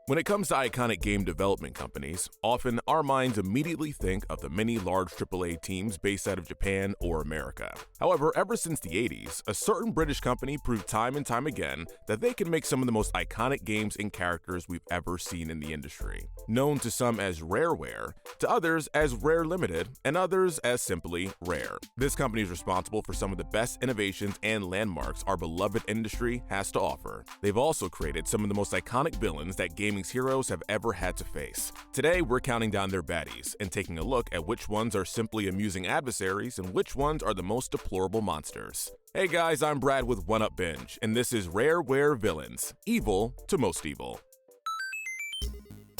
When it comes to iconic game development companies, often our minds immediately think of the many large AAA teams based out of Japan or America. However, ever since the 80s, a certain British company proved time and time again that they can make some of the most iconic games and characters we've ever seen in the industry. Known to some as Rareware, to others as Rare Limited, and others as simply Rare. This company is responsible for some of the best innovations and landmarks our beloved industry has to offer. They've also created some of the most iconic villains that gaming's heroes have ever had to face. Today, we're counting down their baddies and taking a look at which ones are simply amusing adversaries and which ones are the most deplorable monsters. Hey guys, I'm Brad with One Up Binge, and this is Rareware Villains, evil to most evil.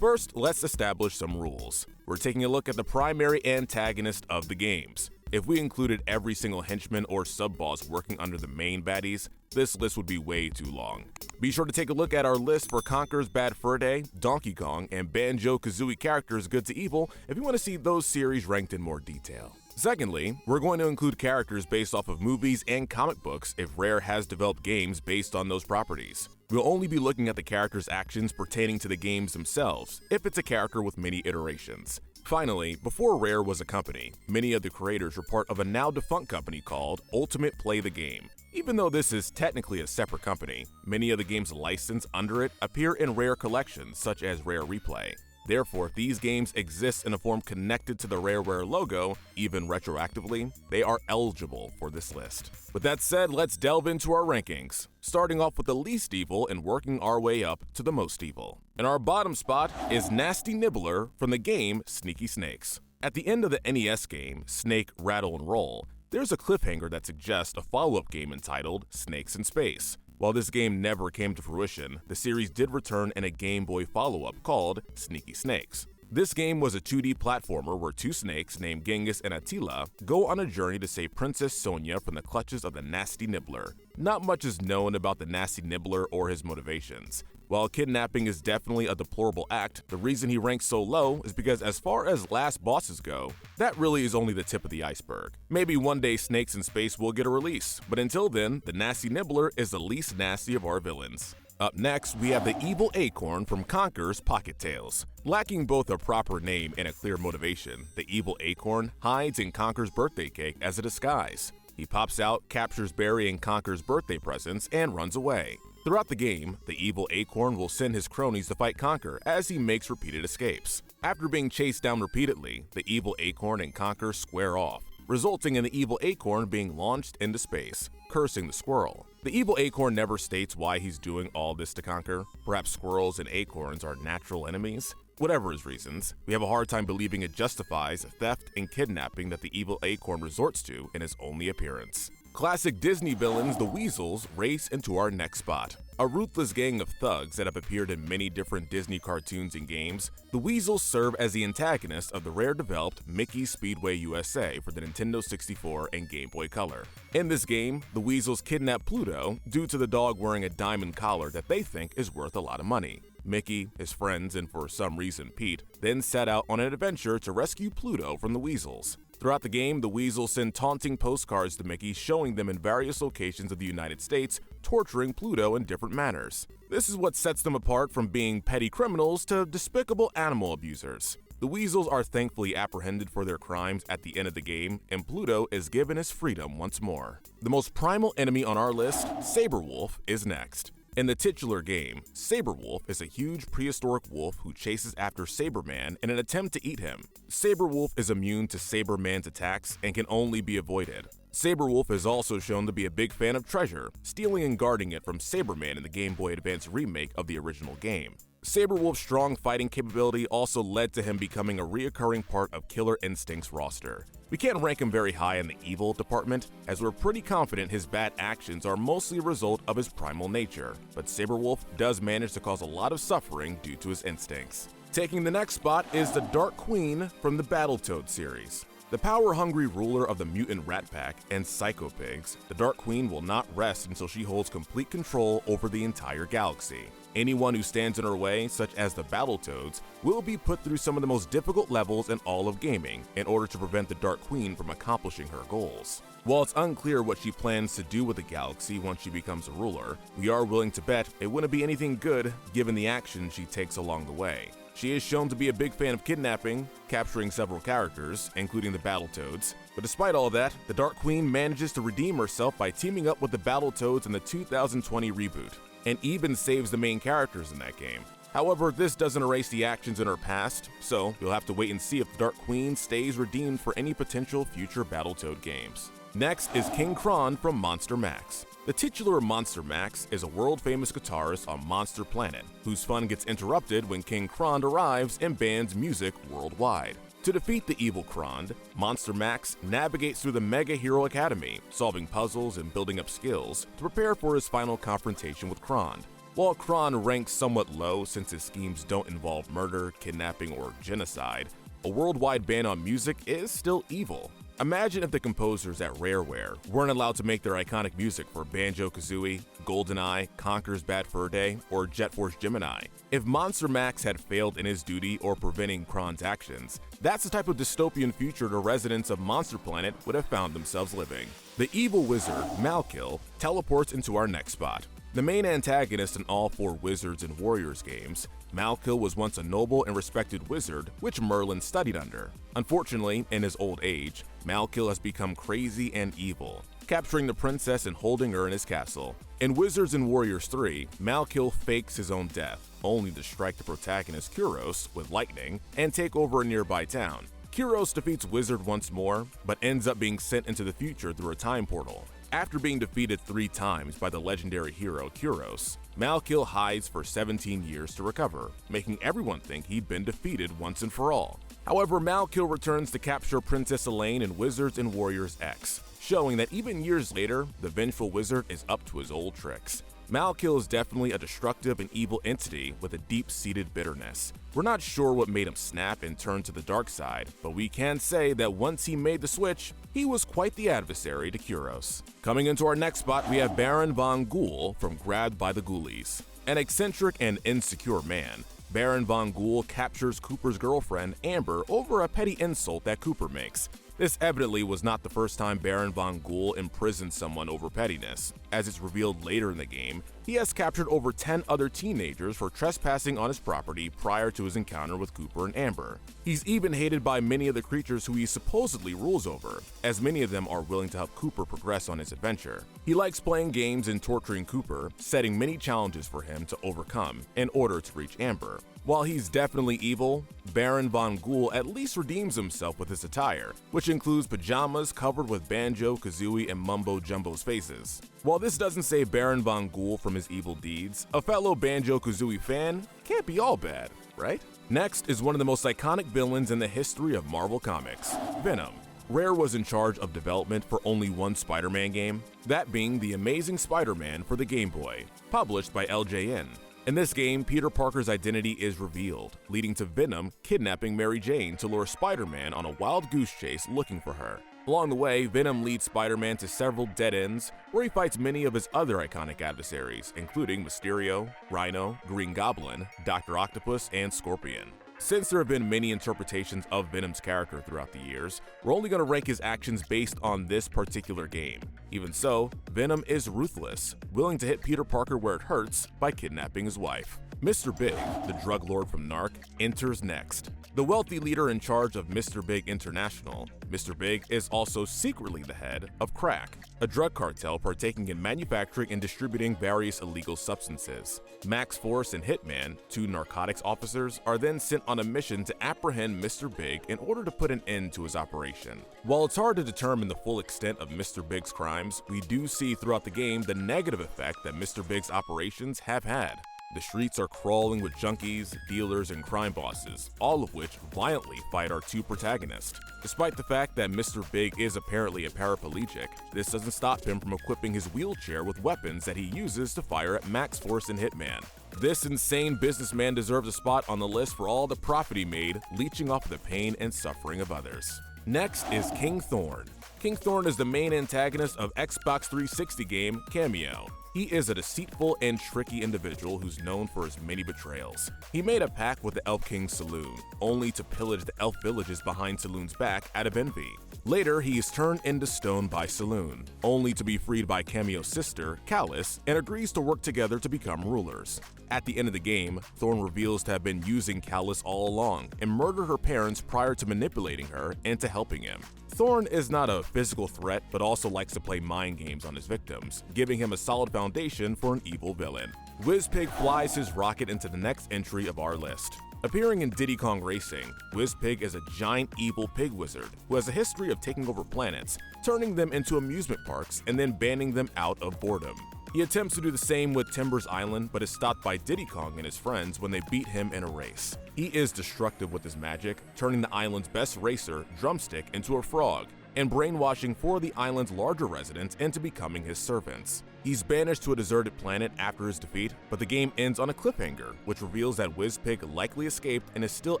First, let's establish some rules. We're taking a look at the primary antagonist of the games. If we included every single henchman or sub-boss working under the main baddies, this list would be way too long. Be sure to take a look at our list for Conker's Bad Fur Day, Donkey Kong, and Banjo-Kazooie characters good to evil if you want to see those series ranked in more detail. Secondly, we're going to include characters based off of movies and comic books if Rare has developed games based on those properties. We'll only be looking at the character's actions pertaining to the games themselves, if it's a character with many iterations. Finally, before Rare was a company, many of the creators were part of a now-defunct company called Ultimate Play the Game. Even though this is technically a separate company, many of the games licensed under it appear in Rare collections such as Rare Replay. Therefore, if these games exist in a form connected to the Rareware logo, even retroactively, they are eligible for this list. With that said, let's delve into our rankings, starting off with the least evil and working our way up to the most evil. And our bottom spot is Gnasty Nibbler from the game Sneaky Snakes. At the end of the NES game, Snake, Rattle, and Roll, there's a cliffhanger that suggests a follow-up game entitled Snakes in Space. While this game never came to fruition, the series did return in a Game Boy follow-up called Sneaky Snakes. This game was a 2D platformer where two snakes named Genghis and Attila go on a journey to save Princess Sonia from the clutches of the Gnasty Nibbler. Not much is known about the Gnasty Nibbler or his motivations. While kidnapping is definitely a deplorable act, the reason he ranks so low is because as far as last bosses go, that really is only the tip of the iceberg. Maybe one day Snakes in Space will get a release, but until then, the Gnasty Nibbler is the least nasty of our villains. Up next, we have the Evil Acorn from Conker's Pocket Tales. Lacking both a proper name and a clear motivation, the Evil Acorn hides in Conker's birthday cake as a disguise. He pops out, captures Barry and Conker's birthday presents, and runs away. Throughout the game, the Evil Acorn will send his cronies to fight Conker as he makes repeated escapes. After being chased down repeatedly, the Evil Acorn and Conker square off, resulting in the Evil Acorn being launched into space, cursing the squirrel. The Evil Acorn never states why he's doing all this to Conker. Perhaps squirrels and acorns are natural enemies? Whatever his reasons, we have a hard time believing it justifies theft and kidnapping that the Evil Acorn resorts to in his only appearance. Classic Disney villains, the Weasels, race into our next spot. A ruthless gang of thugs that have appeared in many different Disney cartoons and games, the Weasels serve as the antagonist of the Rare-developed Mickey's Speedway USA for the Nintendo 64 and Game Boy Color. In this game, the Weasels kidnap Pluto due to the dog wearing a diamond collar that they think is worth a lot of money. Mickey, his friends, and for some reason Pete, then set out on an adventure to rescue Pluto from the Weasels. Throughout the game, the Weasels send taunting postcards to Mickey showing them in various locations of the United States, torturing Pluto in different manners. This is what sets them apart from being petty criminals to despicable animal abusers. The Weasels are thankfully apprehended for their crimes at the end of the game, and Pluto is given his freedom once more. The most primal enemy on our list, Saberwolf, is next. In the titular game, Saberwolf is a huge prehistoric wolf who chases after Saberman in an attempt to eat him. Saberwolf is immune to Saberman's attacks and can only be avoided. Saberwolf is also shown to be a big fan of treasure, stealing and guarding it from Saberman in the Game Boy Advance remake of the original game. Saberwolf's strong fighting capability also led to him becoming a reoccurring part of Killer Instinct's roster. We can't rank him very high in the evil department, as we're pretty confident his bad actions are mostly a result of his primal nature, but Saberwolf does manage to cause a lot of suffering due to his instincts. Taking the next spot is the Dark Queen from the Battletoads series. The power-hungry ruler of the Mutant Rat Pack and Psycho Pigs, the Dark Queen will not rest until she holds complete control over the entire galaxy. Anyone who stands in her way, such as the Battletoads, will be put through some of the most difficult levels in all of gaming in order to prevent the Dark Queen from accomplishing her goals. While it's unclear what she plans to do with the galaxy once she becomes a ruler, we are willing to bet it wouldn't be anything good given the action she takes along the way. She is shown to be a big fan of kidnapping, capturing several characters, including the Battletoads. But despite all that, the Dark Queen manages to redeem herself by teaming up with the Battletoads in the 2020 reboot, and even saves the main characters in that game. However, this doesn't erase the actions in her past, so you'll have to wait and see if the Dark Queen stays redeemed for any potential future Battletoad games. Next is King Kron from Monster Max. The titular Monster Max is a world-famous guitarist on Monster Planet, whose fun gets interrupted when King Kron arrives and bans music worldwide. To defeat the evil Kron, Monster Max navigates through the Mega Hero Academy, solving puzzles and building up skills to prepare for his final confrontation with Kron. While Kron ranks somewhat low since his schemes don't involve murder, kidnapping, or genocide, a worldwide ban on music is still evil. Imagine if the composers at Rareware weren't allowed to make their iconic music for Banjo-Kazooie, GoldenEye, Conker's Bad Fur Day, or Jet Force Gemini. If Monster Max had failed in his duty or preventing Kron's actions, that's the type of dystopian future the residents of Monster Planet would have found themselves living. The evil wizard, Malkill, teleports into our next spot. The main antagonist in all 4 Wizards and Warriors games, Malkill was once a noble and respected wizard which Merlin studied under. Unfortunately, in his old age, Malkill has become crazy and evil, capturing the princess and holding her in his castle. In Wizards and Warriors 3, Malkill fakes his own death, only to strike the protagonist Kuros with lightning and take over a nearby town. Kuros defeats Wizard once more, but ends up being sent into the future through a time portal. After being defeated 3 times by the legendary hero Kuros, Malkill hides for 17 years to recover, making everyone think he'd been defeated once and for all. However, Malkill returns to capture Princess Elaine in Wizards and Warriors X, showing that even years later, the vengeful wizard is up to his old tricks. Malkill is definitely a destructive and evil entity with a deep-seated bitterness. We're not sure what made him snap and turn to the dark side, but we can say that once he made the switch, he was quite the adversary to Kuros. Coming into our next spot, we have Baron Von Ghoul from Grabbed by the Ghoulies. An eccentric and insecure man, Baron Von Ghoul captures Cooper's girlfriend, Amber, over a petty insult that Cooper makes. This evidently was not the first time Baron Von Ghoul imprisoned someone over pettiness. As it's revealed later in the game, he has captured over 10 other teenagers for trespassing on his property prior to his encounter with Cooper and Amber. He's even hated by many of the creatures who he supposedly rules over, as many of them are willing to help Cooper progress on his adventure. He likes playing games and torturing Cooper, setting many challenges for him to overcome in order to reach Amber. While he's definitely evil, Baron Von Ghoul at least redeems himself with his attire, which includes pajamas covered with Banjo, Kazooie, and Mumbo Jumbo's faces. While this doesn't save Baron Von Ghoul from his evil deeds, a fellow Banjo-Kazooie fan can't be all bad, right? Next is one of the most iconic villains in the history of Marvel Comics, Venom. Rare was in charge of development for only one Spider-Man game, that being The Amazing Spider-Man for the Game Boy, published by LJN. In this game, Peter Parker's identity is revealed, leading to Venom kidnapping Mary Jane to lure Spider-Man on a wild goose chase looking for her. Along the way, Venom leads Spider-Man to several dead ends, where he fights many of his other iconic adversaries, including Mysterio, Rhino, Green Goblin, Dr. Octopus, and Scorpion. Since there have been many interpretations of Venom's character throughout the years, we're only going to rank his actions based on this particular game. Even so, Venom is ruthless, willing to hit Peter Parker where it hurts by kidnapping his wife. Mr. Big, the drug lord from Narc, enters next. The wealthy leader in charge of Mr. Big International, Mr. Big is also secretly the head of Crack, a drug cartel partaking in manufacturing and distributing various illegal substances. Max Force and Hitman, 2 narcotics officers, are then sent on a mission to apprehend Mr. Big in order to put an end to his operation. While it's hard to determine the full extent of Mr. Big's crimes, we do see throughout the game the negative effect that Mr. Big's operations have had. The streets are crawling with junkies, dealers, and crime bosses, all of which violently fight our 2 protagonists. Despite the fact that Mr. Big is apparently a paraplegic, this doesn't stop him from equipping his wheelchair with weapons that he uses to fire at Max Force and Hitman. This insane businessman deserves a spot on the list for all the profit he made, leeching off the pain and suffering of others. Next is King Thorn. King Thorn is the main antagonist of Xbox 360 game Cameo. He is a deceitful and tricky individual who's known for his many betrayals. He made a pact with the Elf King's saloon, only to pillage the elf villages behind Saloon's back out of envy. Later, he is turned into stone by Saloon, only to be freed by Cameo's sister, Calus, and agrees to work together to become rulers. At the end of the game, Thorn reveals to have been using Calus all along and murdered her parents prior to manipulating her into helping him. Thorn is not a physical threat, but also likes to play mind games on his victims, giving him a solid foundation for an evil villain. Wizpig flies his rocket into the next entry of our list. Appearing in Diddy Kong Racing, Wizpig is a giant evil pig wizard who has a history of taking over planets, turning them into amusement parks, and then banning them out of boredom. He attempts to do the same with Timbers Island, but is stopped by Diddy Kong and his friends when they beat him in a race. He is destructive with his magic, turning the island's best racer, Drumstick, into a frog, and brainwashing 4 of the island's larger residents into becoming his servants. He's banished to a deserted planet after his defeat, but the game ends on a cliffhanger, which reveals that Wizpig likely escaped and is still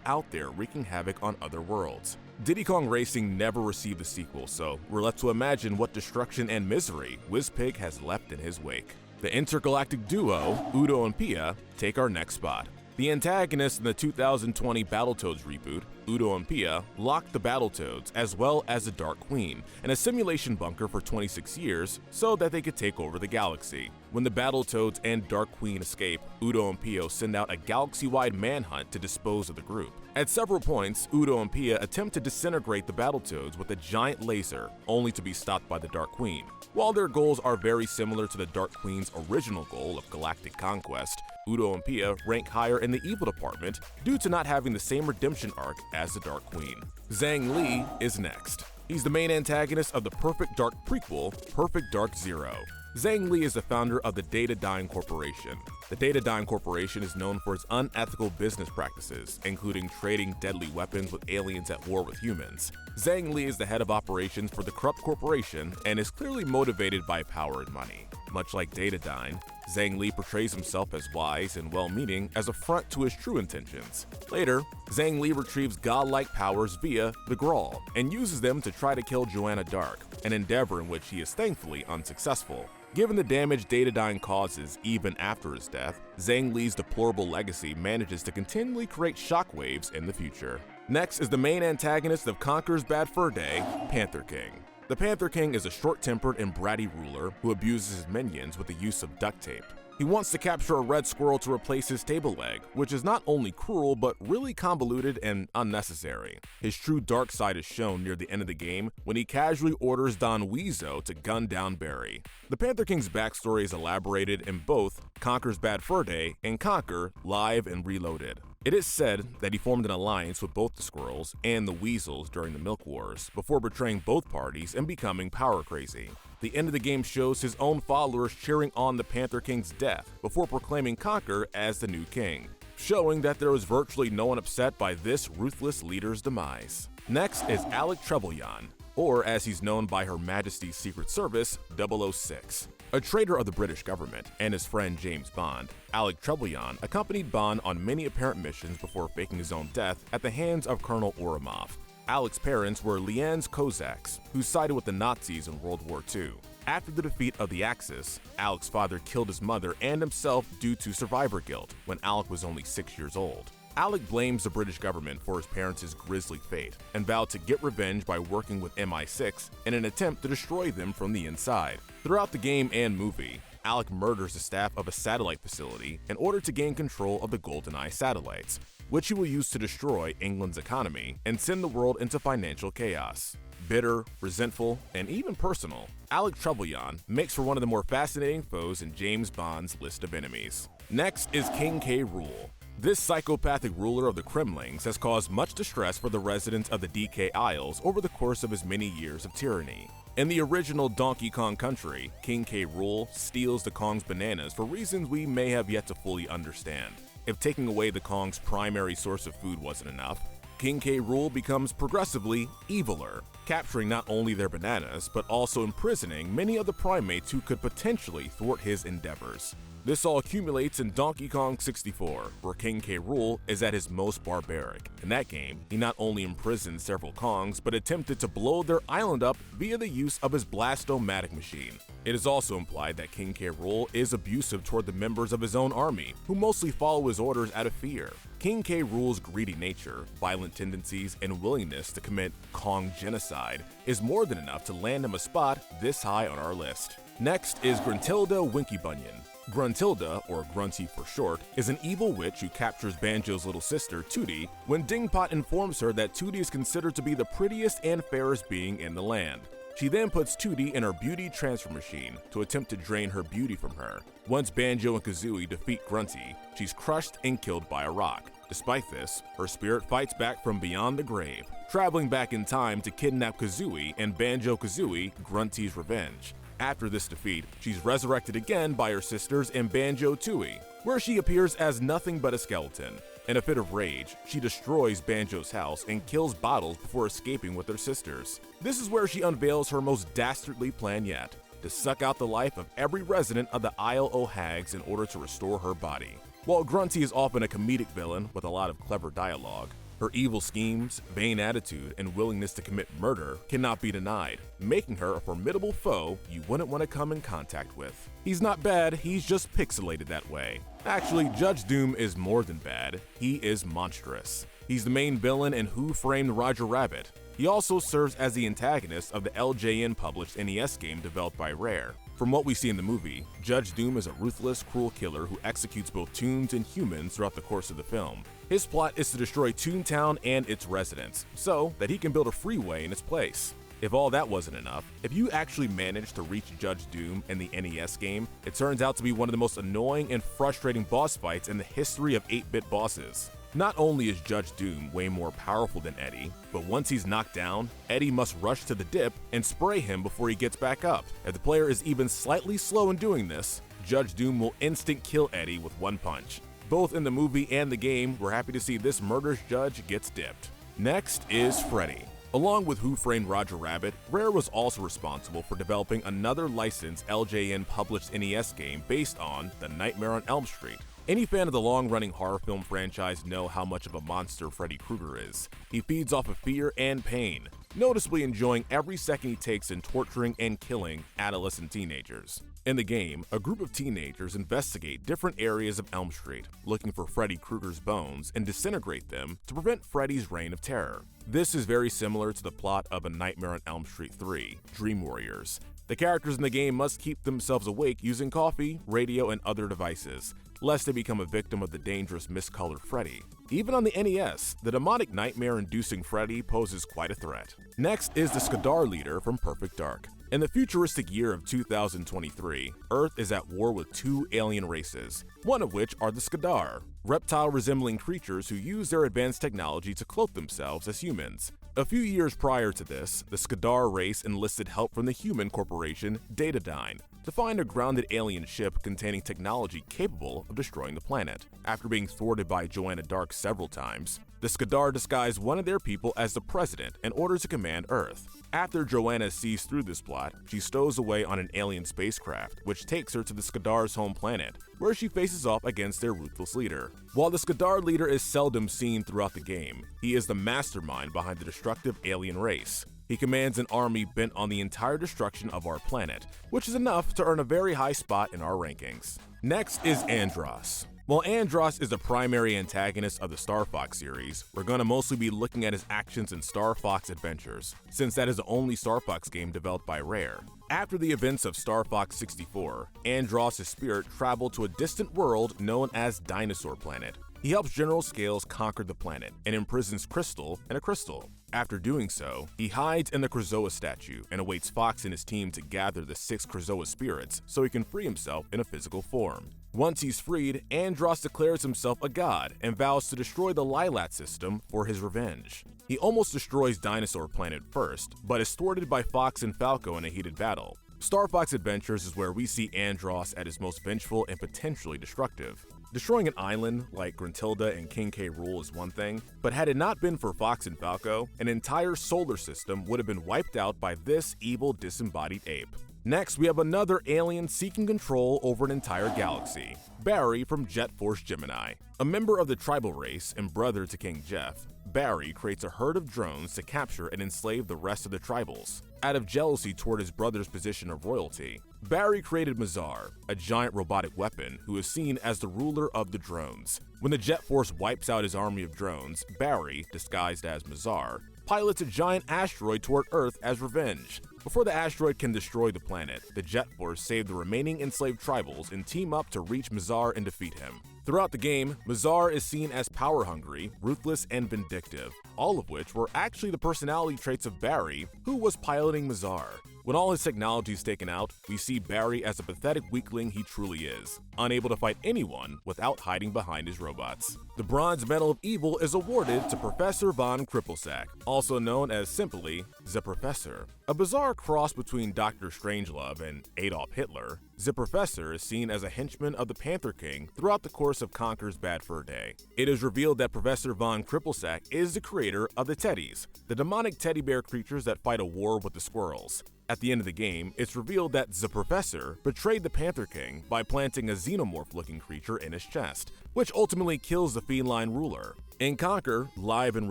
out there wreaking havoc on other worlds. Diddy Kong Racing never received a sequel, so we're left to imagine what destruction and misery Wizpig has left in his wake. The intergalactic duo, Udo and Pia, take our next spot. The antagonists in the 2020 Battletoads reboot, Udo and Pia, locked the Battletoads as well as the Dark Queen in a simulation bunker for 26 years so that they could take over the galaxy. When the Battletoads and Dark Queen escape, Udo and Pia send out a galaxy-wide manhunt to dispose of the group. At several points, Udo and Pia attempt to disintegrate the Battletoads with a giant laser, only to be stopped by the Dark Queen. While their goals are very similar to the Dark Queen's original goal of galactic conquest, Udo and Pia rank higher in the evil department due to not having the same redemption arc as the Dark Queen. Zhang Li is next. He's the main antagonist of the Perfect Dark prequel, Perfect Dark Zero. Zhang Li is the founder of the Datadyne Corporation. The Datadyne Corporation is known for its unethical business practices, including trading deadly weapons with aliens at war with humans. Zhang Li is the head of operations for the corrupt corporation and is clearly motivated by power and money. Much like Datadyne, Zhang Li portrays himself as wise and well-meaning as a front to his true intentions. Later, Zhang Li retrieves godlike powers via the Grawl and uses them to try to kill Joanna Dark, an endeavor in which he is thankfully unsuccessful. Given the damage Datadyne causes even after his death, Zhang Li's deplorable legacy manages to continually create shockwaves in the future. Next is the main antagonist of Conker's Bad Fur Day, Panther King. The Panther King is a short-tempered and bratty ruler who abuses his minions with the use of duct tape. He wants to capture a red squirrel to replace his table leg, which is not only cruel but really convoluted and unnecessary. His true dark side is shown near the end of the game when he casually orders Don Weezo to gun down Barry. The Panther King's backstory is elaborated in both Conker's Bad Fur Day and Conker Live and Reloaded. It is said that he formed an alliance with both the squirrels and the weasels during the Milk Wars before betraying both parties and becoming power crazy. The end of the game shows his own followers cheering on the Panther King's death before proclaiming Conker as the new king, showing that there was virtually no one upset by this ruthless leader's demise. Next is Alec Trevelyan, or as he's known by Her Majesty's Secret Service, 006. A traitor of the British government and his friend James Bond, Alec Trevelyan accompanied Bond on many apparent missions before faking his own death at the hands of Colonel Ourumov. Alec's parents were Lian's Cossacks, who sided with the Nazis in World War II. After the defeat of the Axis, Alec's father killed his mother and himself due to survivor guilt when Alec was only 6 years old. Alec blames the British government for his parents' grisly fate and vowed to get revenge by working with MI6 in an attempt to destroy them from the inside. Throughout the game and movie, Alec murders the staff of a satellite facility in order to gain control of the GoldenEye satellites, which he will use to destroy England's economy and send the world into financial chaos. Bitter, resentful, and even personal, Alec Trevelyan makes for one of the more fascinating foes in James Bond's list of enemies. Next is King K. Rool. This psychopathic ruler of the Kremlings has caused much distress for the residents of the DK Isles over the course of his many years of tyranny. In the original Donkey Kong Country, King K. Rool steals the Kong's bananas for reasons we may have yet to fully understand. If taking away the Kong's primary source of food wasn't enough, King K. Rool becomes progressively eviler, capturing not only their bananas, but also imprisoning many of the primates who could potentially thwart his endeavors. This all accumulates in Donkey Kong 64, where King K. Rool is at his most barbaric. In that game, he not only imprisoned several Kongs, but attempted to blow their island up via the use of his Blast-O-Matic machine. It is also implied that King K. Rool is abusive toward the members of his own army, who mostly follow his orders out of fear. King K. Rool's greedy nature, violent tendencies, and willingness to commit Kong genocide is more than enough to land him a spot this high on our list. Next is Gruntilda Winkybunion. Gruntilda, or Grunty for short, is an evil witch who captures Banjo's little sister, Tooty, when Dingpot informs her that Tooty is considered to be the prettiest and fairest being in the land. She then puts Tooty in her beauty transfer machine to attempt to drain her beauty from her. Once Banjo and Kazooie defeat Grunty, she's crushed and killed by a rock. Despite this, her spirit fights back from beyond the grave, traveling back in time to kidnap Kazooie and Banjo-Kazooie, Grunty's revenge. After this defeat, she's resurrected again by her sisters in Banjo-Tooie, where she appears as nothing but a skeleton. In a fit of rage, she destroys Banjo's house and kills Bottles before escaping with her sisters. This is where she unveils her most dastardly plan yet, to suck out the life of every resident of the Isle o' Hags in order to restore her body. While Grunty is often a comedic villain with a lot of clever dialogue, her evil schemes, vain attitude, and willingness to commit murder cannot be denied, making her a formidable foe you wouldn't want to come in contact with. He's not bad, he's just pixelated that way. Actually, Judge Doom is more than bad, he is monstrous. He's the main villain in Who Framed Roger Rabbit. He also serves as the antagonist of the LJN-published NES game developed by Rare. From what we see in the movie, Judge Doom is a ruthless, cruel killer who executes both Toons and humans throughout the course of the film. His plot is to destroy Toontown and its residents, so that he can build a freeway in its place. If all that wasn't enough, if you actually manage to reach Judge Doom in the NES game, it turns out to be one of the most annoying and frustrating boss fights in the history of 8-bit bosses. Not only is Judge Doom way more powerful than Eddie, but once he's knocked down, Eddie must rush to the dip and spray him before he gets back up. If the player is even slightly slow in doing this, Judge Doom will instant kill Eddie with one punch. Both in the movie and the game, we're happy to see this murderous judge gets dipped. Next is Freddy. Along with Who Framed Roger Rabbit, Rare was also responsible for developing another licensed LJN-published NES game based on The Nightmare on Elm Street. Any fan of the long-running horror film franchise know how much of a monster Freddy Krueger is. He feeds off of fear and pain, noticeably enjoying every second he takes in torturing and killing adolescent teenagers. In the game, a group of teenagers investigate different areas of Elm Street, looking for Freddy Krueger's bones and disintegrate them to prevent Freddy's reign of terror. This is very similar to the plot of A Nightmare on Elm Street 3, Dream Warriors. The characters in the game must keep themselves awake using coffee, radio, and other devices, lest they become a victim of the dangerous miscolored Freddy. Even on the NES, the demonic nightmare-inducing Freddy poses quite a threat. Next is the Skadar leader from Perfect Dark. In the futuristic year of 2023, Earth is at war with two alien races, one of which are the Skadar, reptile-resembling creatures who use their advanced technology to cloak themselves as humans. A few years prior to this, the Skadar race enlisted help from the human corporation Datadyne to find a grounded alien ship containing technology capable of destroying the planet. After being thwarted by Joanna Dark several times, the Skadar disguise one of their people as the president in order to command Earth. After Joanna sees through this plot, she stows away on an alien spacecraft, which takes her to the Skadar's home planet, where she faces off against their ruthless leader. While the Skadar leader is seldom seen throughout the game, he is the mastermind behind the destructive alien race. He commands an army bent on the entire destruction of our planet, which is enough to earn a very high spot in our rankings. Next is Andross. While Andross is the primary antagonist of the Star Fox series, we're going to mostly be looking at his actions in Star Fox Adventures, since that is the only Star Fox game developed by Rare. After the events of Star Fox 64, Andross' spirit traveled to a distant world known as Dinosaur Planet. He helps General Scales conquer the planet and imprisons Crystal in a crystal. After doing so, he hides in the Krazoa statue and awaits Fox and his team to gather the 6 Krazoa spirits so he can free himself in a physical form. Once he's freed, Andross declares himself a god and vows to destroy the Lylat system for his revenge. He almost destroys Dinosaur Planet first, but is thwarted by Fox and Falco in a heated battle. Star Fox Adventures is where we see Andross at his most vengeful and potentially destructive. Destroying an island like Gruntilda and King K. Rool is one thing, but had it not been for Fox and Falco, an entire solar system would have been wiped out by this evil disembodied ape. Next, we have another alien seeking control over an entire galaxy, Barry from Jet Force Gemini. A member of the tribal race and brother to King Jeff, Barry creates a herd of drones to capture and enslave the rest of the tribals. Out of jealousy toward his brother's position of royalty, Barry created Mazar, a giant robotic weapon who is seen as the ruler of the drones. When the Jet Force wipes out his army of drones, Barry, disguised as Mazar, pilots a giant asteroid toward Earth as revenge. Before the asteroid can destroy the planet, the Jet Force save the remaining enslaved tribals and team up to reach Mazar and defeat him. Throughout the game, Mazar is seen as power-hungry, ruthless, and vindictive, all of which were actually the personality traits of Barry, who was piloting Mazar. When all his technology is taken out, we see Barry as a pathetic weakling he truly is, unable to fight anyone without hiding behind his robots. The Bronze Medal of Evil is awarded to Professor Von Krippelsack, also known as simply the Professor. A bizarre cross between Dr. Strangelove and Adolf Hitler, the Professor is seen as a henchman of the Panther King throughout the course of Conker's Bad Fur Day. It is revealed that Professor Von Krippelsack is the creator of the Teddies, the demonic teddy bear creatures that fight a war with the squirrels. At the end of the game, it's revealed that the Professor betrayed the Panther King by planting a xenomorph-looking creature in his chest, which ultimately kills the feline ruler. In Conker, Live and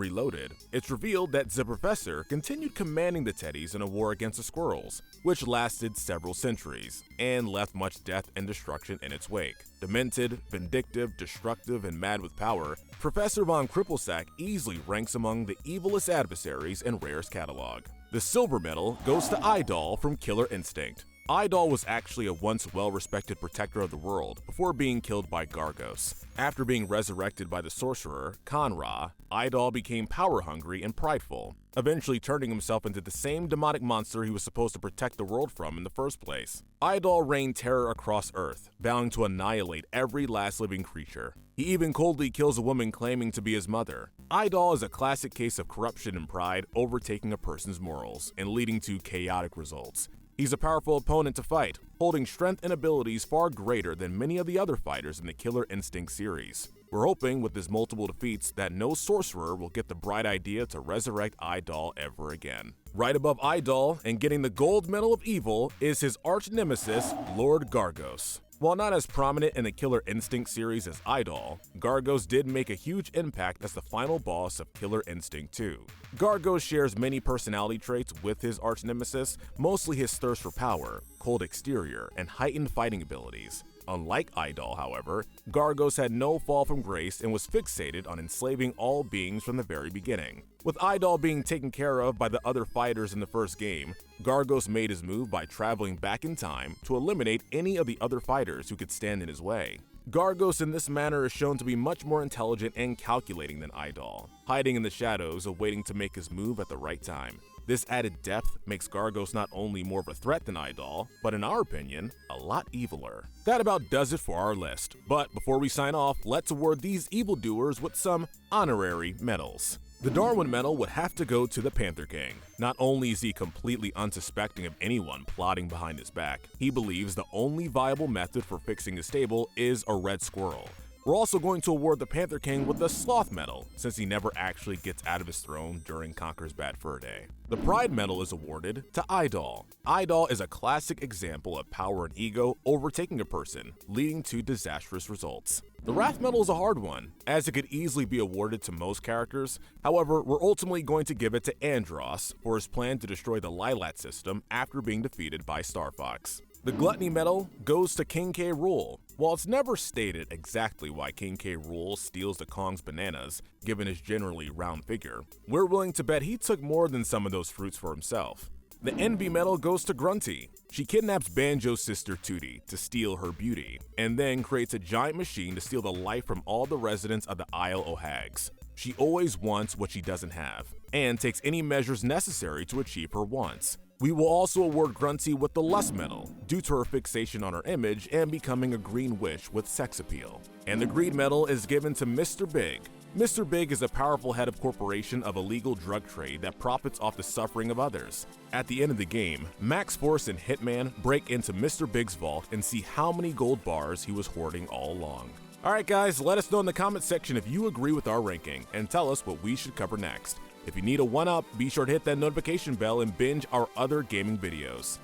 Reloaded, it's revealed that the Professor continued commanding the Teddies in a war against the squirrels, which lasted several centuries, and left much death and destruction in its wake. Demented, vindictive, destructive, and mad with power, Professor Von Krippelsack easily ranks among the evilest adversaries in Rare's catalog. The silver medal goes to Idol from Killer Instinct. Idol was actually a once well-respected protector of the world before being killed by Gargos. After being resurrected by the sorcerer, Khan-Ra, Idol became power-hungry and prideful, eventually turning himself into the same demonic monster he was supposed to protect the world from in the first place. Idol rained terror across Earth, vowing to annihilate every last living creature. He even coldly kills a woman claiming to be his mother. Idol is a classic case of corruption and pride overtaking a person's morals and leading to chaotic results. He's a powerful opponent to fight, holding strength and abilities far greater than many of the other fighters in the Killer Instinct series. We're hoping with his multiple defeats that no sorcerer will get the bright idea to resurrect Idol ever again. Right above Idol and getting the gold medal of evil is his arch nemesis, Lord Gargos. While not as prominent in the Killer Instinct series as Idol, Gargos did make a huge impact as the final boss of Killer Instinct 2. Gargos shares many personality traits with his arch-nemesis, mostly his thirst for power, cold exterior, and heightened fighting abilities. Unlike Idol, however, Gargos had no fall from grace and was fixated on enslaving all beings from the very beginning. With Idol being taken care of by the other fighters in the first game, Gargos made his move by traveling back in time to eliminate any of the other fighters who could stand in his way. Gargos in this manner is shown to be much more intelligent and calculating than Idol, hiding in the shadows awaiting to make his move at the right time. This added depth makes Gargos not only more of a threat than Idol, but in our opinion, a lot eviler. That about does it for our list, but before we sign off, let's award these evildoers with some honorary medals. The Darwin Medal would have to go to the Panther King. Not only is he completely unsuspecting of anyone plotting behind his back, he believes the only viable method for fixing his stable is a red squirrel. We're also going to award the Panther King with the Sloth Medal, since he never actually gets out of his throne during Conker's Bad Fur Day. The Pride Medal is awarded to Idol. Idol is a classic example of power and ego overtaking a person, leading to disastrous results. The Wrath Medal is a hard one, as it could easily be awarded to most characters. However, we're ultimately going to give it to Andross for his plan to destroy the Lylat system after being defeated by Star Fox. The Gluttony Medal goes to King K. Rool. While it's never stated exactly why King K. Rool steals the Kong's bananas, given his generally round figure, we're willing to bet he took more than some of those fruits for himself. The Envy Medal goes to Grunty. She kidnaps Banjo's sister Tootie to steal her beauty, and then creates a giant machine to steal the life from all the residents of the Isle o' Hags. She always wants what she doesn't have, and takes any measures necessary to achieve her wants. We will also award Grunty with the Lust Medal, due to her fixation on her image and becoming a green witch with sex appeal. And the Greed Medal is given to Mr. Big. Mr. Big is a powerful head of corporation of illegal drug trade that profits off the suffering of others. At the end of the game, Max Force and Hitman break into Mr. Big's vault and see how many gold bars he was hoarding all along. Alright guys, let us know in the comment section if you agree with our ranking, and tell us what we should cover next. If you need a one-up, be sure to hit that notification bell and binge our other gaming videos.